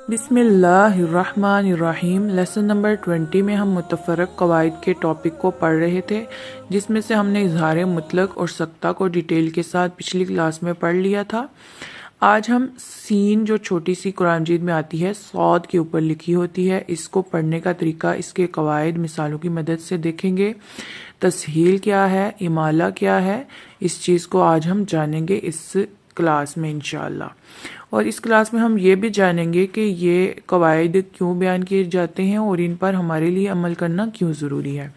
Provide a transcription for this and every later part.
بسم اللہ الرحمن الرحیم۔ لیسن نمبر 20 میں ہم متفرق قواعد کے ٹاپک کو پڑھ رہے تھے، جس میں سے ہم نے اظہار مطلق اور سکتہ کو ڈیٹیل کے ساتھ پچھلی کلاس میں پڑھ لیا تھا۔ آج ہم سین جو چھوٹی سی قرآن مجید میں آتی ہے، صاد کے اوپر لکھی ہوتی ہے، اس کو پڑھنے کا طریقہ، اس کے قواعد مثالوں کی مدد سے دیکھیں گے۔ تسہیل کیا ہے، امالہ کیا ہے، اس چیز کو آج ہم جانیں گے اس کلاس میں انشاءاللہ۔ اور اس کلاس میں ہم یہ بھی جانیں گے کہ یہ قواعد کیوں بیان کیے جاتے ہیں اور ان پر ہمارے لیے عمل کرنا کیوں ضروری ہے۔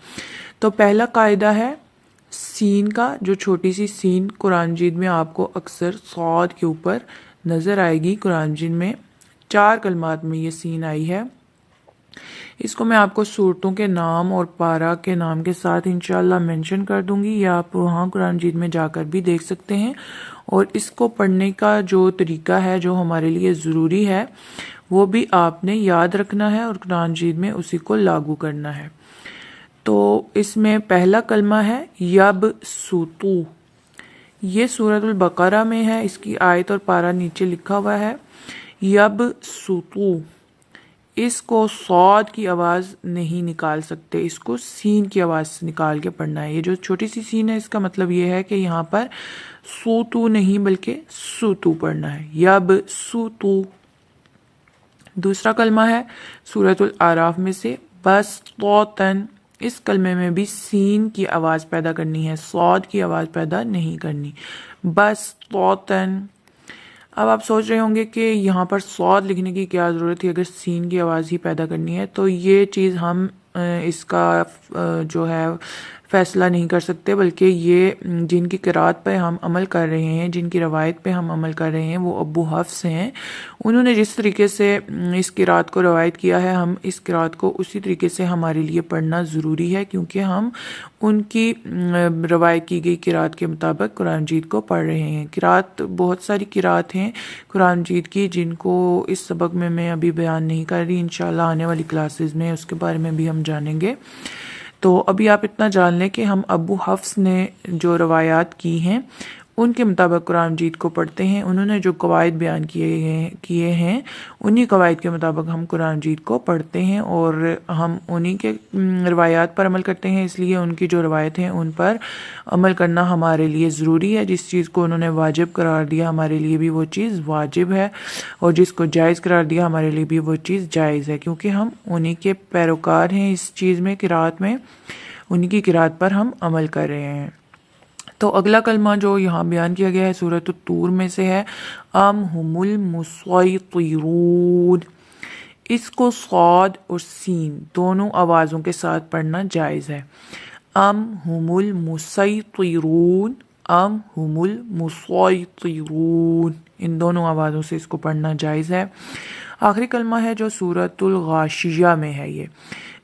تو پہلا قاعدہ ہے سین کا، جو چھوٹی سی سین قرآن مجید میں آپ کو اکثر صاد کے اوپر نظر آئے گی۔ قرآن مجید میں 4 کلمات میں یہ سین آئی ہے۔ اس کو میں آپ کو صورتوں کے نام اور پارہ کے نام کے ساتھ انشاءاللہ مینشن کر دوں گی، یا آپ وہاں قرآن مجید میں جا کر بھی دیکھ سکتے ہیں۔ اور اس کو پڑھنے کا جو طریقہ ہے جو ہمارے لیے ضروری ہے، وہ بھی آپ نے یاد رکھنا ہے اور قرآن مجید میں اسی کو لاگو کرنا ہے۔ تو اس میں پہلا کلمہ ہے یب سوتو۔ یہ سورۃ البقرہ میں ہے، اس کی آیت اور پارہ نیچے لکھا ہوا ہے۔ یب سوتو، اس کو صاد کی آواز نہیں نکال سکتے، اس کو سین کی آواز سے نکال کے پڑھنا ہے۔ یہ جو چھوٹی سی سین ہے، اس کا مطلب یہ ہے کہ یہاں پر سوتو نہیں بلکہ سوتو پڑھنا ہے، یب سوتو۔ دوسرا کلمہ ہے سورۃ الاعراف میں سے بسطوتن۔ اس کلمے میں بھی سین کی آواز پیدا کرنی ہے، صاد کی آواز پیدا نہیں کرنی، بسطوتن۔ اب آپ سوچ رہے ہوں گے کہ یہاں پر صاد لکھنے کی کیا ضرورت تھی اگر سین کی آواز ہی پیدا کرنی ہے؟ تو یہ چیز ہم اس کا جو ہے فیصلہ نہیں کر سکتے، بلکہ یہ جن کی قرات پہ ہم عمل کر رہے ہیں، جن کی روایت پہ ہم عمل کر رہے ہیں، وہ ابو حفص ہیں۔ انہوں نے جس طریقے سے اس قرات کو روایت کیا ہے، ہم اس قرات کو اسی طریقے سے ہمارے لیے پڑھنا ضروری ہے، کیونکہ ہم ان کی روایت کی گئی قرات کے مطابق قرآن مجید کو پڑھ رہے ہیں۔ قرات بہت ساری قرات ہیں قرآن مجید کی، جن کو اس سبق میں ابھی بیان نہیں کر رہی، انشاءاللہ آنے والی کلاسز میں اس کے بارے میں بھی ہم جانیں گے۔ تو ابھی آپ اتنا جان لیں کہ ہم ابو حفص نے جو روایات کی ہیں ان کے مطابق قرآن مجید کو پڑھتے ہیں۔ انہوں نے جو قواعد بیان کیے ہیں انہی قواعد کے مطابق ہم قرآن مجید کو پڑھتے ہیں، اور ہم انہی کے روایات پر عمل کرتے ہیں، اس لیے ان کی جو روایت ہیں ان پر عمل کرنا ہمارے لیے ضروری ہے۔ جس چیز کو انہوں نے واجب قرار دیا ہمارے لیے بھی وہ چیز واجب ہے، اور جس کو جائز قرار دیا ہمارے لیے بھی وہ چیز جائز ہے، کیونکہ ہم انہی کے پیروکار ہیں اس چیز میں، قرات میں انہی کی قرات پر ہم عمل کر رہے ہیں۔ تو اگلا کلمہ جو یہاں بیان کیا گیا ہے سورۃ الطور میں سے ہے ام ہم المسیطرون۔ اس کو صاد اور سین دونوں آوازوں کے ساتھ پڑھنا جائز ہے۔ ام ہم المسیطرون، ام ہم المسیطرون، ان دونوں آوازوں سے اس کو پڑھنا جائز ہے۔ آخری کلمہ ہے جو سورۃ الغاشیہ میں ہے، یہ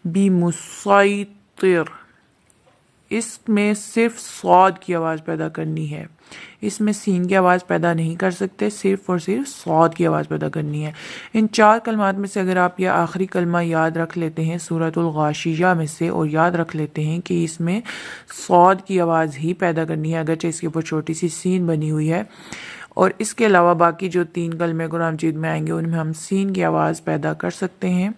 بمسیطر۔ اس میں صرف صاد کی آواز پیدا کرنی ہے، اس میں سین کی آواز پیدا نہیں کر سکتے، صرف اور صرف صاد کی آواز پیدا کرنی ہے۔ ان 4 کلمات میں سے اگر آپ یہ آخری کلمہ یاد رکھ لیتے ہیں سورۃ الغاشیہ میں سے، اور یاد رکھ لیتے ہیں کہ اس میں صاد کی آواز ہی پیدا کرنی ہے، اگرچہ اس کے اوپر چھوٹی سی سین بنی ہوئی ہے، اور اس کے علاوہ باقی جو 3 کلمے قرآن مجید میں آئیں گے ان میں ہم سین کی آواز پیدا کر سکتے ہیں۔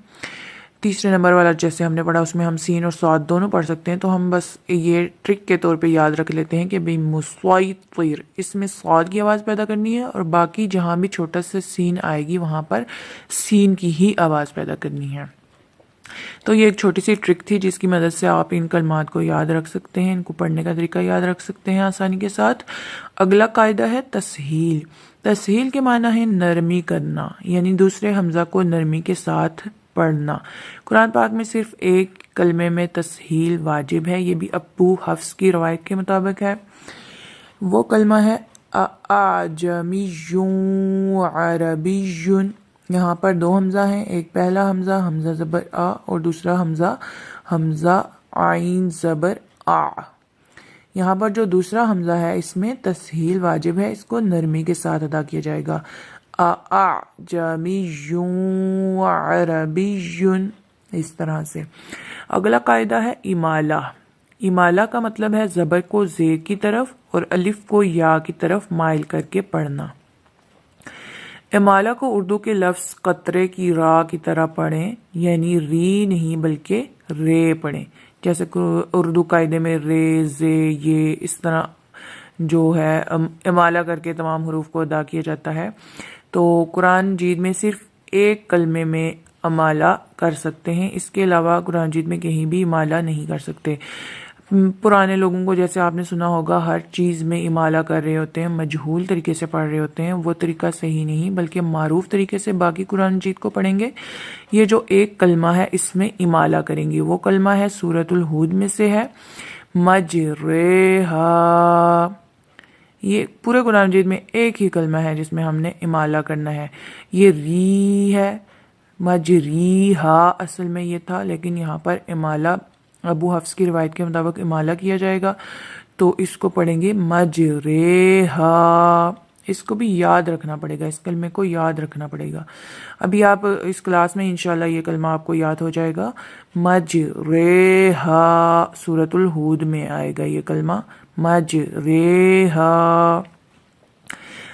تیسرے نمبر والا جیسے ہم نے پڑھا اس میں ہم سین اور صاد دونوں پڑھ سکتے ہیں، تو ہم بس یہ ٹرک کے طور پہ یاد رکھ لیتے ہیں کہ بمسیطر، اس میں صاد کی آواز پیدا کرنی ہے، اور باقی جہاں بھی چھوٹا سا سین آئے گی وہاں پر سین کی ہی آواز پیدا کرنی ہے۔ تو یہ ایک چھوٹی سی ٹرک تھی جس کی مدد سے آپ ان کلمات کو یاد رکھ سکتے ہیں، ان کو پڑھنے کا طریقہ یاد رکھ سکتے ہیں آسانی کے ساتھ۔ اگلا قاعدہ ہے تسہیل۔ تسہیل کے معنی ہے نرمی کرنا، یعنی دوسرے حمزہ کو نرمی کے ساتھ پڑھنا۔ قرآن پاک میں صرف ایک کلمے میں تسہیل واجب ہے، یہ بھی ابو حفص کی روایت کے مطابق ہے۔ وہ کلمہ ہے اعجمی عربی۔ یہاں پر 2 حمزہ ہیں، ایک پہلا حمزہ حمزہ زبر آ، اور دوسرا حمزہ حمزہ عین زبر آ۔ یہاں پر جو دوسرا حمزہ ہے اس میں تسہیل واجب ہے، اس کو نرمی کے ساتھ ادا کیا جائے گا، اعجمی عربی، اس طرح سے۔ اگلا قاعدہ ہے امالہ۔ امالہ کا مطلب ہے زبر کو زیر کی طرف اور الف کو یا کی طرف مائل کر کے پڑھنا۔ امالہ کو اردو کے لفظ قطرے کی را کی طرح پڑھیں، یعنی ری نہیں بلکہ رے پڑھیں، جیسے اردو قاعدے میں رے، زے، یہ اس طرح جو ہے امالہ کر کے تمام حروف کو ادا کیا جاتا ہے۔ تو قرآن مجید میں صرف ایک کلمے میں امالہ کر سکتے ہیں، اس کے علاوہ قرآن مجید میں کہیں بھی امالہ نہیں کر سکتے۔ پرانے لوگوں کو جیسے آپ نے سنا ہوگا ہر چیز میں امالہ کر رہے ہوتے ہیں، مجہول طریقے سے پڑھ رہے ہوتے ہیں، وہ طریقہ صحیح نہیں، بلکہ معروف طریقے سے باقی قرآن مجید کو پڑھیں گے۔ یہ جو ایک کلمہ ہے اس میں امالہ کریں گے، وہ کلمہ ہے سورۃ الہود میں سے ہے، مجریہا۔ یہ پورے قرآن مجید میں ایک ہی کلمہ ہے جس میں ہم نے امالہ کرنا ہے، یہ ری ہے، مجریہا اصل میں یہ تھا، لیکن یہاں پر امالہ ابو حفص کی روایت کے مطابق امالہ کیا جائے گا، تو اس کو پڑھیں گے مجریہا۔ اس کو بھی یاد رکھنا پڑے گا، اس کلمے کو یاد رکھنا پڑے گا۔ ابھی آپ اس کلاس میں انشاءاللہ یہ کلمہ آپ کو یاد ہو جائے گا، مجریہا، سورۃ الہود میں آئے گا یہ کلمہ مجریہا۔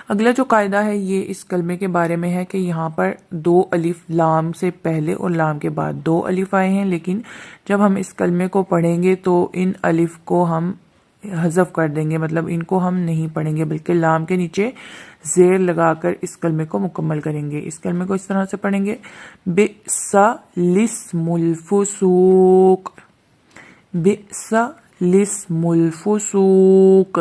اگلا جو قاعدہ ہے یہ اس کلمے کے بارے میں ہے کہ یہاں پر 2 الف لام سے پہلے اور لام کے بعد 2 الف آئے ہیں، لیکن جب ہم اس کلمے کو پڑھیں گے تو ان الف کو ہم حذف کر دیں گے، مطلب ان کو ہم نہیں پڑھیں گے بلکہ لام کے نیچے زیر لگا کر اس کلمے کو مکمل کریں گے۔ اس کلمے کو اس طرح سے پڑھیں گے، بئس الاسم الفسوق، بئس الاسم الفسوق۔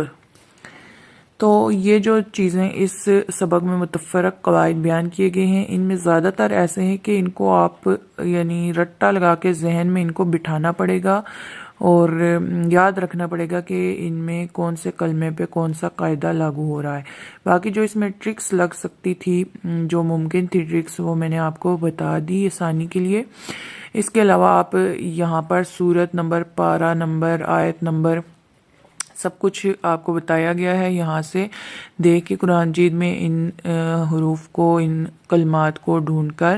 تو یہ جو چیزیں اس سبق میں متفرق قواعد بیان کیے گئے ہیں، ان میں زیادہ تر ایسے ہیں کہ ان کو آپ یعنی رٹا لگا کے ذہن میں ان کو بٹھانا پڑے گا اور یاد رکھنا پڑے گا کہ ان میں کون سے کلمے پہ کون سا قاعدہ لاگو ہو رہا ہے۔ باقی جو اس میں ٹرکس لگ سکتی تھی، جو ممکن تھی ٹرکس، وہ میں نے آپ کو بتا دی آسانی کے لیے۔ اس کے علاوہ آپ یہاں پر سورت نمبر، پارہ نمبر، آیت نمبر سب کچھ آپ کو بتایا گیا ہے، یہاں سے دیکھ کے قرآن مجید میں ان حروف کو، ان کلمات کو ڈھونڈ کر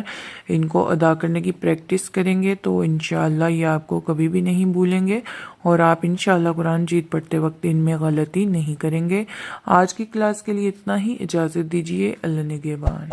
ان کو ادا کرنے کی پریکٹس کریں گے تو انشاءاللہ یہ آپ کو کبھی بھی نہیں بھولیں گے، اور آپ انشاءاللہ قرآن مجید پڑھتے وقت ان میں غلطی نہیں کریں گے۔ آج کی کلاس کے لیے اتنا ہی، اجازت دیجیے، اللہ نگہبان۔